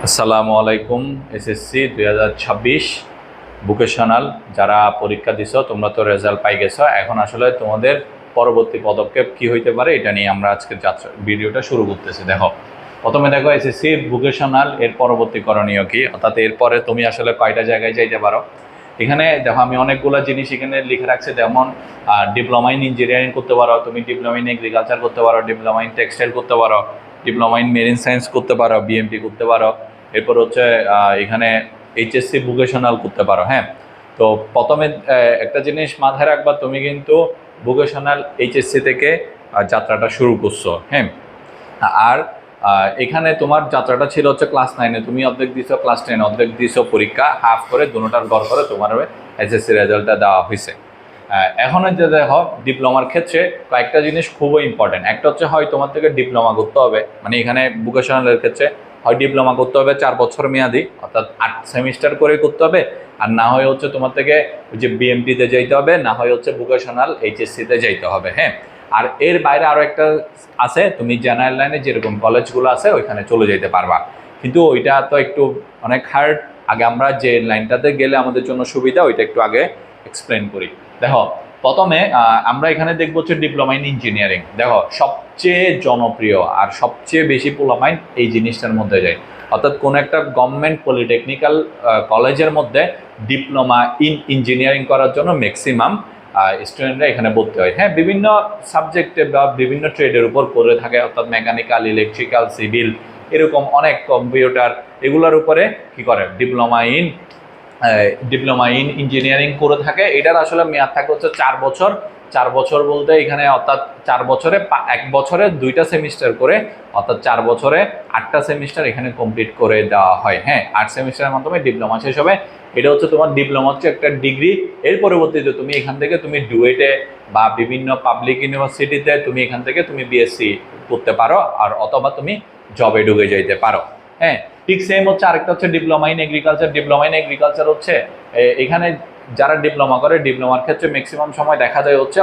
আসসালামু আলাইকুম। SSC 2026 vocational যারা পরীক্ষা দিছো তোমরা তো রেজাল্ট পাই গেছো। এখন আসলে তোমাদের পরবর্তী পদক্ষেপ কি হইতে পারে এটা নিয়ে আমরা আজকে ভিডিওটা শুরু করতেছি। দেখো, প্রথমে দেখো এসএসসি ভোকেশনাল এর পরবর্তী করণীয় কি, অর্থাৎ এরপরে তুমি আসলে কয়টা জায়গায় যাইতে পারো। এখানে দেখো আমি অনেকগুলো জিনিস এখানে লিখে রাখছি, যেমন ডিপ্লোমা ইন ইঞ্জিনিয়ারিং করতে পারো, তুমি ডিপ্লোমা ইন এগ্রিকালচার করতে পারো, ডিপ্লোমা ইন টেক্সটাইল করতে পারো, ডিপ্লোমা ইন মেরিন সায়েন্স করতে পারো, বিএমটি করতে পারো। এরপর হচ্ছে এখানে এইচএসসি ভোকেশনাল করতে পারো। হ্যাঁ, তো প্রথমে একটা জিনিস মাথায় রাখবা, তুমি কিন্তু ভোকেশনাল এইচএসসি থেকে যাত্রাটা শুরু করছো। হ্যাঁ, আর এখানে তোমার যাত্রাটা ছিল হচ্ছে ক্লাস 9-এ, তুমি অর্ধেক দিছো, ক্লাস 10 অর্ধেক দিছো, পরীক্ষা হাফ করে দুটোটার গড় করে তোমার এসএসসি রেজাল্টটা দেওয়া হয়েছে। এখন যে দেখো ডিপ্লোমার ক্ষেত্রে কয়েকটা জিনিস খুবই ইম্পর্টেন্ট। একটা হচ্ছে হয় তোমার থেকে ডিপ্লোমা করতে হবে, মানে এখানে ভোকেশনালের ক্ষেত্রে হয় ডিপ্লোমা করতে হবে 4 বছর মেয়াদি, অর্থাৎ 8 সেমিস্টার করে করতে হবে, আর না হয় হচ্ছে তোমার থেকে ওই যে বিএমটিতে যাইতে হবে, না হয় হচ্ছে ভোকেশনাল এইচএসসিতে যাইতে হবে। হ্যাঁ, আর এর বাইরে আরও একটা আছে, তুমি জেনারেল লাইনে যেরকম কলেজগুলো আছে ওইখানে চলে যেতে পারবা, কিন্তু ওইটা তো একটু অনেক হার্ড। আগে আমরা যে লাইনটাতে গেলে আমাদের জন্য সুবিধা ওইটা একটু আগে এক্সপ্লেন করি। দেখো, প্রথমে আমরা এখানে দেখবো হচ্ছে ডিপ্লোমা ইন ইঞ্জিনিয়ারিং। দেখো, সবচেয়ে জনপ্রিয় আর সবচেয়ে বেশি পোলামাইন এই জিনিসটার মধ্যে যায়, অর্থাৎ কোনো একটা গভর্নমেন্ট পলিটেকনিক্যাল কলেজের মধ্যে ডিপ্লোমা ইন ইঞ্জিনিয়ারিং করার জন্য ম্যাক্সিমাম স্টুডেন্টরা এখানে ভর্তি হয়। হ্যাঁ, বিভিন্ন সাবজেক্টে বা বিভিন্ন ট্রেডের উপর করে থাকে, অর্থাৎ মেকানিক্যাল, ইলেকট্রিক্যাল, সিভিল, এরকম অনেক কম্পিউটার, এগুলোর উপরে কি করে ডিপ্লোমা ইন ইঞ্জিনিয়ারিং করে থাকে। এটার আসলে মেয়াদ থাকে হচ্ছে 4 বছর। 4 বছর বলতে এখানে অর্থাৎ 4 বছরে 1 বছরে 2টা সেমিস্টার করে, অর্থাৎ 4 বছরে 8টা সেমিস্টার এখানে কমপ্লিট করে দেওয়া হয়। হ্যাঁ, 8 সেমিস্টারের মাধ্যমে ডিপ্লোমা শেষ হবে। এটা হচ্ছে তোমার ডিপ্লোমা হচ্ছে একটা ডিগ্রি। এর পরবর্তীতে তুমি এখান থেকে তুমি ডুয়েটে বা বিভিন্ন পাবলিক ইউনিভার্সিটিতে তুমি এখান থেকে তুমি বিএসসি করতে পারো, আর অথবা তুমি জবে ঢুকে যাইতে পারো। হ্যাঁ, ঠিক সেম হচ্ছে আরেকটা হচ্ছে diploma in agriculture. Diploma in agriculture হচ্ছে এখানে যারা ডিপ্লোমা করে, ডিপ্লোমার ক্ষেত্রে ম্যাক্সিমাম সময় দেখা যায় হচ্ছে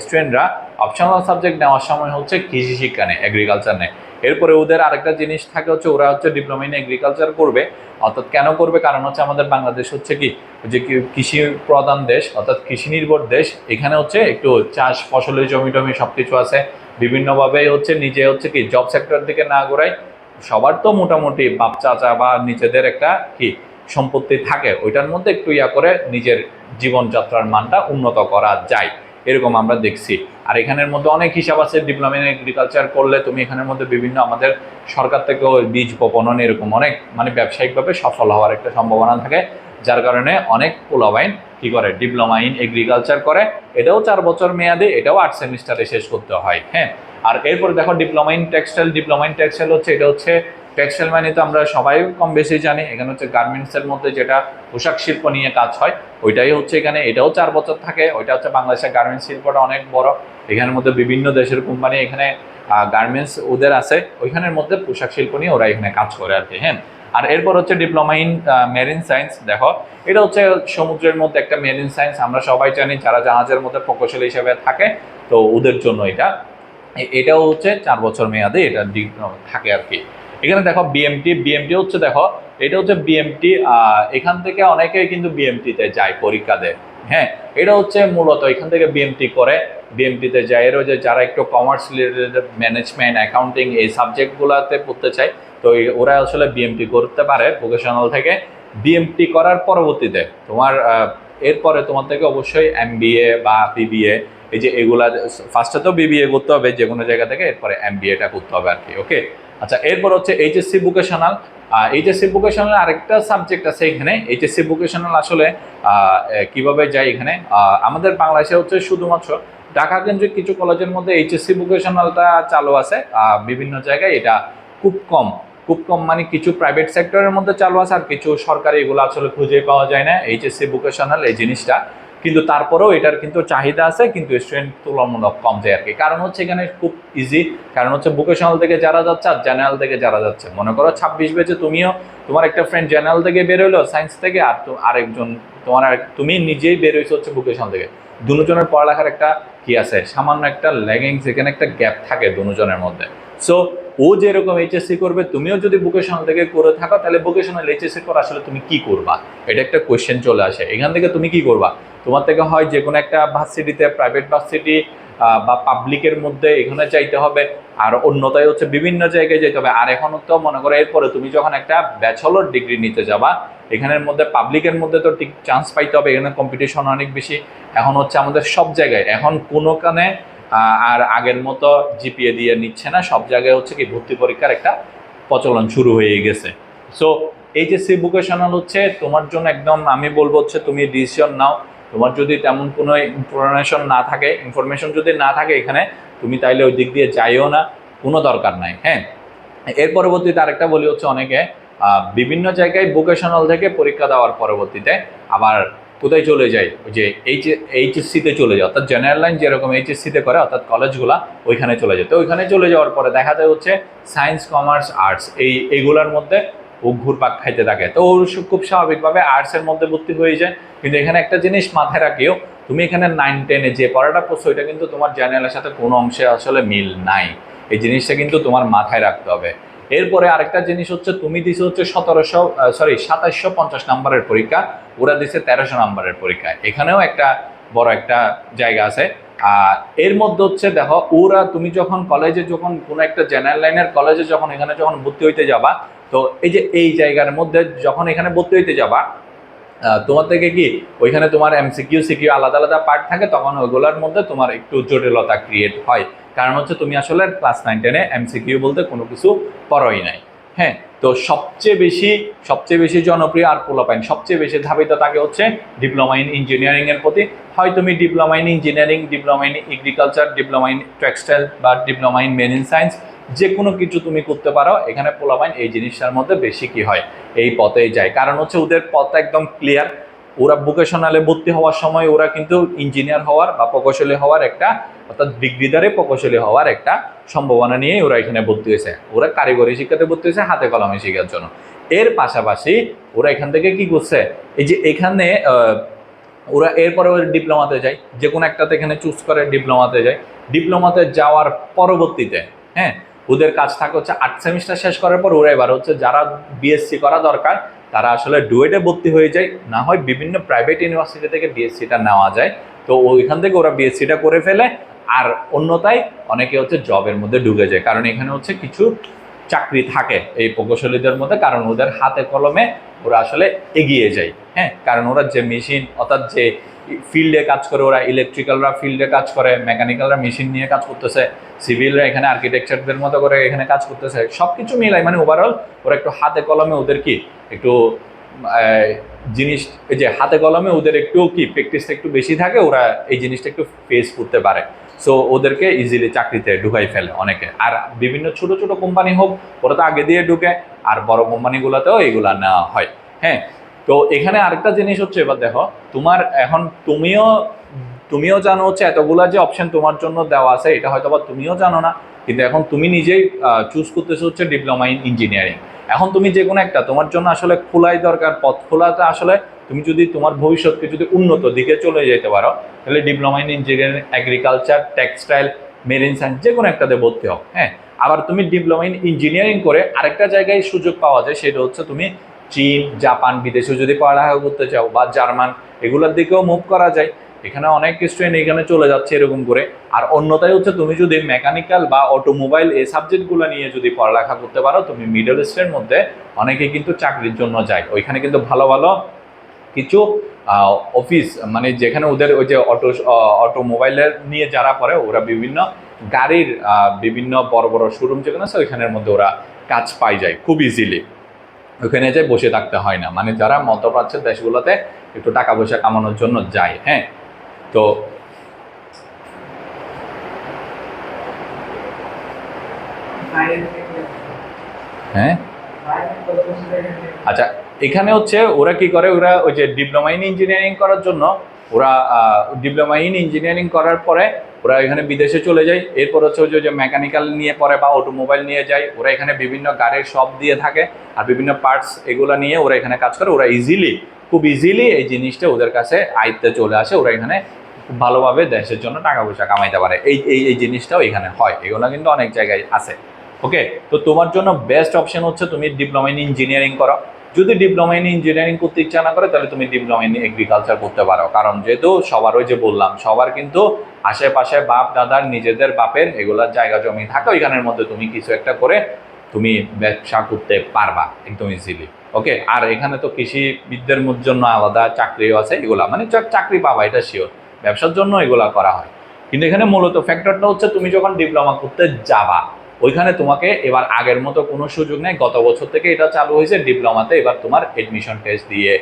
স্টুডেন্টরা অপশনাল সাবজেক্ট নেওয়ার সময় হচ্ছে কৃষি শিক্ষা নেয়, এগ্রিকালচার নেয়। এরপরে ওদের আরেকটা জিনিস থাকে হচ্ছে ওরা হচ্ছে ডিপ্লোমা ইন এগ্রিকালচার করবে। অর্থাৎ কেন করবে, কারণ হচ্ছে আমাদের বাংলাদেশ হচ্ছে কি যে কৃষি প্রধান দেশ, অর্থাৎ কৃষি নির্ভর দেশ। এখানে হচ্ছে একটু চাষ ফসলের জমি টমি সব কিছু আছে, বিভিন্নভাবে হচ্ছে নিজে হচ্ছে কি জব সেক্টর দিকে না ঘোরায়। সবার তো মোটামুটি বাপ চাচা বা নিজেদের একটা কি সম্পত্তি থাকে, ওইটার মধ্যে একটু করে নিজের জীবনযাত্রার মানটা উন্নত করা যায়, এরকম আমরা দেখছি। আর এখানের মধ্যে অনেক হিসাব আছে। ডিপ্লোমা ইন এগ্রিকালচার করলে তুমি এখানের মধ্যে বিভিন্ন আমাদের সরকার থেকেও বীজ বপনন এরকম অনেক মানে ব্যবসায়িকভাবে সফল হওয়ার একটা সম্ভাবনা থাকে, যার কারণে অনেক পোলাবাইন কি করে ডিপ্লোমা ইন এগ্রিকালচার করে। এটাও 4 বছর মেয়াদে, এটাও 8 সেমিস্টারে শেষ করতে হয়। হ্যাঁ, আর এরপরে দেখো diploma in textile. Diploma in textile হচ্ছে এটা হচ্ছে টেক্সটাইল মানে তো আমরা সবাই কম বেশি জানি, এখানে হচ্ছে গার্মেন্টসের মধ্যে যেটা পোশাক শিল্প নিয়ে কাজ হয় ওইটাই হচ্ছে এখানে। এটাও 4 বছর থাকে। ওইটা হচ্ছে বাংলাদেশের গার্মেন্টস শিল্পটা অনেক বড়, এখানের মধ্যে বিভিন্ন দেশের কোম্পানি এখানে গার্মেন্টস ওদের আছে, ওইখানের মধ্যে পোশাক শিল্প নিয়ে ওরা এখানে কাজ করে আর কি। হ্যাঁ, আর এরপর হচ্ছে ডিপ্লোমা ইন মেরিন সায়েন্স। দেখো, এটা হচ্ছে সমুদ্রের মধ্যে একটা মেরিন সায়েন্স, আমরা সবাই জানি যারা জাহাজের মধ্যে প্রকৌশলী হিসেবে থাকে, তো ওদের জন্য এটাও হচ্ছে 4 বছর মেয়াদে এটা থাকে আর কি। এখানে দেখো বিএমটি। বিএমটি হচ্ছে দেখো এটা হচ্ছে বিএমটি, এখান থেকে অনেকেই কিন্তু বিএমটিতে যায় পরীক্ষা দেয়। হ্যাঁ, এটা হচ্ছে মূলত এখান থেকে বিএমটি করে বিএমটিতে যায়। এর যে যারা একটু কমার্স রিলেটেড, ম্যানেজমেন্ট, অ্যাকাউন্টিং এই সাবজেক্টগুলোতে পড়তে চায়, তো ওরা আসলে বিএমটি করতে পারে ভোকেশনাল থেকে। বিএমটি করার পরবর্তীতে তোমার এরপরে তোমার থেকে অবশ্যই এমবিএ বা বিবিএ, এই যে এগুলা ফার্স্টে তো বিবিএ করতে হবে যে কোনো জায়গা থেকে, এরপরে এমবিএটা করতে হবে আর কি। ওকে, আচ্ছা, এরপর হচ্ছে এইচএসসি ভোকেশনাল। এইচএসসি ভোকেশনাল আরেকটা সাবজেক্ট আছে এখানে। এইচএসসি ভোকেশনাল আসলে কিভাবে যায় এখানে, আমাদের বাংলাদেশে হচ্ছে শুধুমাত্র ঢাকা কেন্দ্রিক কিছু কলেজের মধ্যে এইচএসসি ভোকেশনালটা চালু আছে, বিভিন্ন জায়গায় এটা খুব কম। খুব কম মানে কিছু প্রাইভেট সেক্টরের মধ্যে চালু আছে, আর কিছু সরকারি, এগুলো আসলে খুঁজে পাওয়া যায় না এইচএসসি ভোকেশনাল এই জিনিসটা। কিন্তু তারপরেও এটার কিন্তু চাহিদা আছে, কিন্তু স্টুডেন্ট তুলনামূলক কম যায় আর কি। কারণ হচ্ছে এখানে খুব ইজি, কারণ হচ্ছে ভোকেশনাল থেকে যারা যাচ্ছে আর জেনারেল থেকে যারা যাচ্ছে, মনে করো 26 বেচে তোমার একটা ফ্রেন্ড জেনারেল থেকে বের হইলো, সায়েন্স থেকে, আর আরেকজন তুমি নিজেই বের হয়েছো হচ্ছে ভোকেশনাল থেকে। দুজনের পড়ালেখার একটা কি আছে, সামান্য একটা ল্যাগিংস, এখানে একটা গ্যাপ থাকে দুজনের মধ্যে। সো ও যেরকম এইচএসসি করবে, তুমিও যদি ভোকেশনাল থেকে করে থাকো তাহলে ভোকেশনাল এইচএসসি করে আসলে তুমি কি করবা, এটা একটা কোয়েশ্চেন চলে আসে। এখান থেকে তুমি কি করবা, তোমার থেকে হয় যে কোনো একটা ভার্সিটিতে, প্রাইভেট ভার্সিটি বা পাবলিকের মধ্যে এখানে চাইতে হবে, আর অন্যতায় হচ্ছে বিভিন্ন জায়গায় যেতে হবে। আর এখন তো মনে করো এরপরে তুমি যখন একটা ব্যাচেলর ডিগ্রি নিতে যাবা, এখানের মধ্যে পাবলিকের মধ্যে তো ঠিক চান্স পাইতে হবে, এখানে কম্পিটিশন অনেক বেশি। এখন হচ্ছে আমাদের সব জায়গায় এখন কোনোখানে আর আগের মতো জিপিএ দিয়ে নিচ্ছে না, সব জায়গায় হচ্ছে কি ভর্তি পরীক্ষার একটা প্রচলন শুরু হয়ে গেছে। সো এইচএসসি ভোকেশনাল হচ্ছে তোমার জন্য একদম, আমি বলবো হচ্ছে তুমি ডিসিশন নাও। তোমার যদি তেমন কোনো ইনফরমেশন যদি না থাকে এখানে, তুমি তাইলে ওই দিক দিয়ে যাইও না, কোনো দরকার নাই। হ্যাঁ, এর পরবর্তীতে আরেকটা বলি হচ্ছে অনেকে বিভিন্ন জায়গায় ভোকেশনাল থেকে পরীক্ষা দেওয়ার পরবর্তীতে আবার কোথায় চলে যায়, ওই যে এইচএসসিতে চলে যায়, অর্থাৎ জেনারেল লাইন যেরকম এইচএসসিতে করে, অর্থাৎ কলেজগুলা ওইখানে চলে যায়। তো ওইখানে চলে যাওয়ার পরে দেখা যায় হচ্ছে সায়েন্স, কমার্স, আর্টস এইগুলোর মধ্যে ও ঘুরপাক খাইতে থাকে। তো ওর খুব স্বাভাবিকভাবে আর্টসের মধ্যে ভর্তি হয়ে যায়। কিন্তু এখানে একটা জিনিস মাথায় রাখিও, তুমি এখানে 9-10-এ যে পড়াটা পড়ছো ওইটা কিন্তু তোমার জেনারেলের সাথে কোনো অংশে আসলে মিল নাই, এই জিনিসটা কিন্তু তোমার মাথায় রাখতে হবে। এরপরে আরেকটা জিনিস হচ্ছে, তুমি দিছো হচ্ছে 2750 নাম্বারের পরীক্ষা, ওরা দিছে 1300 নাম্বারের পরীক্ষা। এখানেও একটা বড় একটা জায়গা আছে। এর মধ্যে হচ্ছে দেখো, ওরা তুমি যখন কলেজে, যখন কোনো একটা জেনারেল লাইনের কলেজে যখন এখানে যখন ভর্তি হইতে যাবা, তো এই যে এই জায়গার মধ্যে যখন এখানে ভর্তি হইতে যাবা, তোমার থেকে কি ওইখানে তোমার এমসিকিউ সিকিউ আলাদা আলাদা পার্ট থাকে, তখন ওইগুলোর মধ্যে তোমার একটু জটিলতা ক্রিয়েট হয়। কারণ হচ্ছে তুমি আসলে ক্লাস 9-10-এ এমসিকিউ বলতে কোনো কিছু পড়োই নাই। হ্যাঁ, তো সবচেয়ে বেশি জনপ্রিয় আর পোলাপাইন সবচেয়ে বেশি ধাবিত থাকে হচ্ছে ডিপ্লোমা ইন ইঞ্জিনিয়ারিং এর প্রতি। হয় তুমি diploma in engineering, diploma in agriculture, diploma in textile বা ডিপ্লোমা ইন মেরিন সায়েন্স, যে কোনো কিছু তুমি করতে পারো। এখানে পোলাপাইন এই জিনিসটার মধ্যে বেশি কি হয়, এই পথেই যায়। কারণ হচ্ছে ওদের পথ একদম ক্লিয়ার। ওরা ভোকেশনালে ভর্তি হওয়ার সময় ওরা কিন্তু ইঞ্জিনিয়ার হওয়ার বা প্রকৌশলী হওয়ার একটা, অর্থাৎ ডিগ্রিধারে প্রকৌশলী হওয়ার একটা সম্ভাবনা নিয়ে ওরা এখানে ভর্তি হয়েছে। ওরা কারিগরি শিক্ষাতে ভর্তি হয়েছে হাতে কলমে শেখার জন্য। এর পাশাপাশি ওরা এখান থেকে কি করছে, এই যে এখানে ওরা এরপরে ডিপ্লোমাতে যায়, যে কোনো একটাতে এখানে চুজ করে ডিপ্লোমাতে যায়। ডিপ্লোমাতে যাওয়ার পরবর্তীতে হ্যাঁ, ওদের কাজ থাকে হচ্ছে 8 সেমিস্টার শেষ করার পর ওরা এবার হচ্ছে যারা বিএসসি করা দরকার তারা আসলে ডুয়েটে ভর্তি হয়ে যায়, না হয় বিভিন্ন প্রাইভেট ইউনিভার্সিটি থেকে বিএসসিটা নেওয়া যায়। তো ওইখান থেকে ওরা বিএসসিটা করে ফেলে। আর অন্যতায় অনেকে হচ্ছে জবের মধ্যে ঢুকে যায়, কারণ এখানে হচ্ছে কিছু চাকরি থাকে এই প্রকৌশলীদের মধ্যে, কারণ ওদের হাতে কলমে ওরা আসলে এগিয়ে যায়। হ্যাঁ, কারণ ওরা যে মেশিন, অর্থাৎ যে ফিল্ডে কাজ করে, ওরা ইলেকট্রিক্যালরা ফিল্ডে কাজ করে, মেকানিক্যালরা মেশিন নিয়ে কাজ করতেছে, সিভিলরা এখানে আর্কিটেকচারদের মতো করে এখানে কাজ করতেছে, সব কিছু মিলাই মানে ওভারঅল ওরা একটু হাতে কলমে ওদের কি একটু জিনিস, এই যে হাতে কলমে ওদের একটু কি প্র্যাকটিসটা একটু বেশি থাকে, ওরা এই জিনিসটা একটু ফেস করতে পারে। সো ওদেরকে ইজিলি চাকরিতে ঢুকাই ফেলে অনেকে। আর বিভিন্ন ছোট ছোট কোম্পানি হোক, ওরা তো আগে দিয়ে ঢুকে, আর বড় কোম্পানিগুলোতেও এইগুলা নেওয়া হয়। হ্যাঁ, তো এখানে আরেকটা জিনিস হচ্ছে, এবার দেখো তোমার এখন তুমিও জানো হচ্ছে এতগুলা যে অপশন তোমার জন্য দেওয়া আছে, এটা হয়তো বা তুমিও জানো না, কিন্তু এখন তুমি নিজেই চুজ করতেছো হচ্ছে ডিপ্লোমা ইন ইঞ্জিনিয়ারিং। এখন তুমি যে কোনো একটা তোমার জন্য আসলে খোলাই দরকার, পথ খোলাতে আসলে তুমি যদি তোমার ভবিষ্যৎকে যদি উন্নত দিকে চলে যেতে পারো, তাহলে diploma in engineering, agriculture, textile, marine science যে কোনো একটাতে ভর্তি হও। হ্যাঁ, আবার তুমি ডিপ্লোমা ইন ইঞ্জিনিয়ারিং করে আরেকটা জায়গায় সুযোগ পাওয়া যায়, সেটা হচ্ছে তুমি চীন, জাপান, বিদেশেও যদি পড়ালেখা করতে চাও, বা জার্মান, এগুলোর দিকেও মুভ করা যায়। এখানে অনেক স্টুডেন্ট এখানে চলে যাচ্ছে এরকম করে। আর অন্যটাই হচ্ছে তুমি যদি মেকানিক্যাল বা অটোমোবাইল এই সাবজেক্টগুলো নিয়ে যদি পড়ালেখা করতে পারো, তুমি মিডল ইস্টের মধ্যে অনেকে কিন্তু চাকরির জন্য যায়। ওইখানে কিন্তু ভালো ভালো কিছু অফিস, মানে যেখানে ওদের ওই যে অটোমোবাইলের নিয়ে যারা পড়ে, ওরা বিভিন্ন গাড়ির বিভিন্ন বড় বড় শোরুম যেখানে আছে ওইখানের মধ্যে ওরা কাজ পাই যায় খুব ইজিলি। ওখানে যে বসে থাকতে হয় না, মানে যারা মধ্যপ্রাচ্যের দেশগুলোতে একটু টাকা পয়সা কামানোর জন্য যায়। হ্যাঁ, তো হ্যাঁ আচ্ছা, এখানে হচ্ছে ওরা কি করে, ওরা ওই যে ডিপ্লোমা ইন ইঞ্জিনিয়ারিং করার জন্য ওরা ডিপ্লোমা ইন ইঞ্জিনিয়ারিং করার পরে ওরা এখানে বিদেশে চলে যায়। এরপর হচ্ছে ওই যে মেকানিক্যাল নিয়ে পড়ে বা অটোমোবাইল নিয়ে যায়, ওরা এখানে বিভিন্ন গাড়ির শপ দিয়ে থাকে আর বিভিন্ন পার্টস এগুলো নিয়ে ওরা এখানে কাজ করে। ওরা খুব ইজিলি এই জিনিসটা ওদের কাছে আয়ত্তে চলে আসে, ওরা এখানে খুব ভালোভাবে দেশের জন্য টাকা পয়সা কামাইতে পারে। এই জিনিসটাও এখানে হয়, এগুলো কিন্তু অনেক জায়গায় আছে। ওকে, তো তোমার জন্য বেস্ট অপশন হচ্ছে তুমি ডিপ্লোমা ইন ইঞ্জিনিয়ারিং করো। যদি ডিপ্লোমা ইন ইঞ্জিনিয়ারিং করতে ইচ্ছা না করে তাহলে তুমি ডিপ্লোমা ইন এগ্রিকালচার করতে পারো, কারণ যেহেতু সবার ওই যে বললাম সবার কিন্তু আশেপাশে বাপ দাদার নিজেদের বাপের এগুলার জায়গা জমি থাকে, ওইখানের মধ্যে তুমি কিছু একটা করে তুমি ব্যবসা করতে পারবা একদম ইজিলি। ওকে, আর এখানে তো কৃষিবিদদের জন্য আলাদা চাকরিও আছে, এগুলা মানে চাকরি পাবা এটা শিওর, ব্যবসার জন্য এগুলা করা হয়। কিন্তু এখানে মূলত ফ্যাক্টরটা হচ্ছে তুমি যখন ডিপ্লোমা করতে যাবা ওইখানে তোমাকে এবার আগের মতো কোনো সুযোগ নেই, গত বছর থেকে এটা চালু হয়েছে ডিপ্লোমাতে, এবার তোমার এডমিশন টেস্ট দিয়ে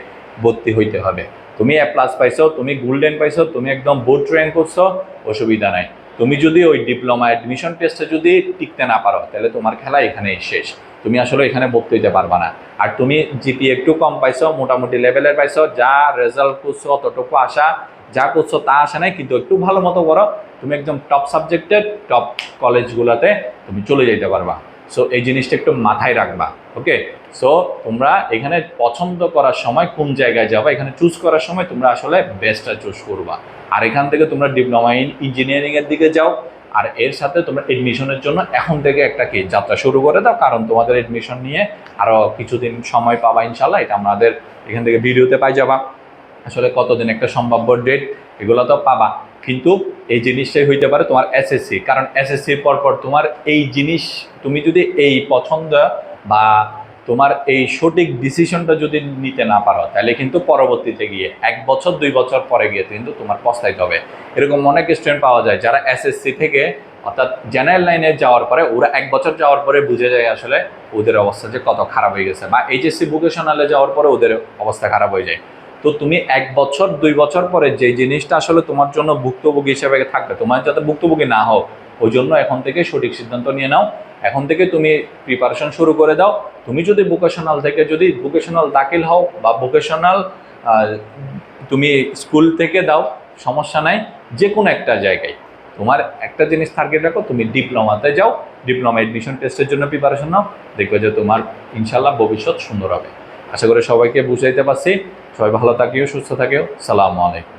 ভর্তি হইতে হবে। তুমি A+ পাইছো, তুমি গোল্ডেন পাইছো, তুমি একদম বোর্ড র্যাঙ্ক করছো, অসুবিধা নাই। তুমি যদি ওই ডিপ্লোমা এডমিশন টেস্টে যদি টিকতে না পারো তাহলে তোমার খেলা এখানেই শেষ, তুমি আসলে এখানে ভর্তি হইতে পারবা না। আর তুমি জিপিএ একটু কম পাইছো, মোটামুটি লেভেলের পাইছো, যা রেজাল্ট করছো অতটুকু আশা, যা করছো তা আসে নাই, কিন্তু একটু ভালো মতো করো, তুমি একদম টপ সাবজেক্টের টপ কলেজগুলোতে তুমি চলে যেতে পারবা। সো এই জিনিসটা একটু মাথায় রাখবা। ওকে, সো তোমরা এখানে পছন্দ করার সময় কোন জায়গায় যাবা, এখানে চুজ করার সময় তোমরা আসলে বেস্টটা চুজ করবা। আর এখান থেকে তোমরা ডিপ্লোমা ইন ইঞ্জিনিয়ারিং এর দিকে যাও, আর এর সাথে তোমরা এডমিশনের জন্য এখন থেকে একটা কি যাত্রা শুরু করে দাও, কারণ তোমাদের এডমিশন নিয়ে আরো কিছুদিন সময় পাবা ইনশাল্লাহ, এটা আমাদের এখান থেকে ভিডিওতে পাই যাবা। আসলে কতদিন একটা সম্ভাব্য ডেট এগুলো তো পাবা, কিন্তু এই জিনিসটাই হইতে পারে তোমার এসএসসি, কারণ এসএসসির পরপর তোমার এই জিনিস তুমি যদি এই পছন্দ বা তোমার এই সঠিক ডিসিশনটা যদি নিতে না পারো তাহলে কিন্তু পরবর্তীতে গিয়ে 1 বছর 2 বছর পরে গিয়ে কিন্তু তোমার পস্তাইতে হবে। এরকম অনেক স্টুডেন্ট পাওয়া যায় যারা এসএসসি থেকে অর্থাৎ জেনারেল লাইনে যাওয়ার পরে ওরা 1 বছর যাওয়ার পরে বুঝে যায় আসলে ওদের অবস্থা যে কত খারাপ হয়ে গেছে, বা এইচএসসি ভোকেশনালে যাওয়ার পরে ওদের অবস্থা খারাপ হয়ে যায়। তো তুমি 1 বছর 2 বছর পরে যে জিনিসটা আসলে তোমার জন্য ভুক্তভোগী হিসেবে থাকবে, তোমার যাতে ভুক্তভোগী না হও ওই জন্য এখন থেকে সঠিক সিদ্ধান্ত নিয়ে নাও, এখন থেকে তুমি প্রিপারেশন শুরু করে দাও। তুমি যদি ভোকেশনাল থেকে যদি ভোকেশনাল দাখিল হও বা ভোকেশনাল তুমি স্কুল থেকে দাও সমস্যা নাই, যে কোনো একটা জায়গায় তোমার একটা জিনিস টার্গেট রাখো, তুমি ডিপ্লোমাতে যাও, ডিপ্লোমা এডমিশন টেস্টের জন্য প্রিপারেশন নাও, দেখবে যে তোমার ইনশাল্লাহ ভবিষ্যৎ সুন্দর হবে। আশা করি সবাইকে বুঝাইতে পারছি। সবাই ভালো থাকিও, সুস্থ থাকিও। সালামু আলাইকুম।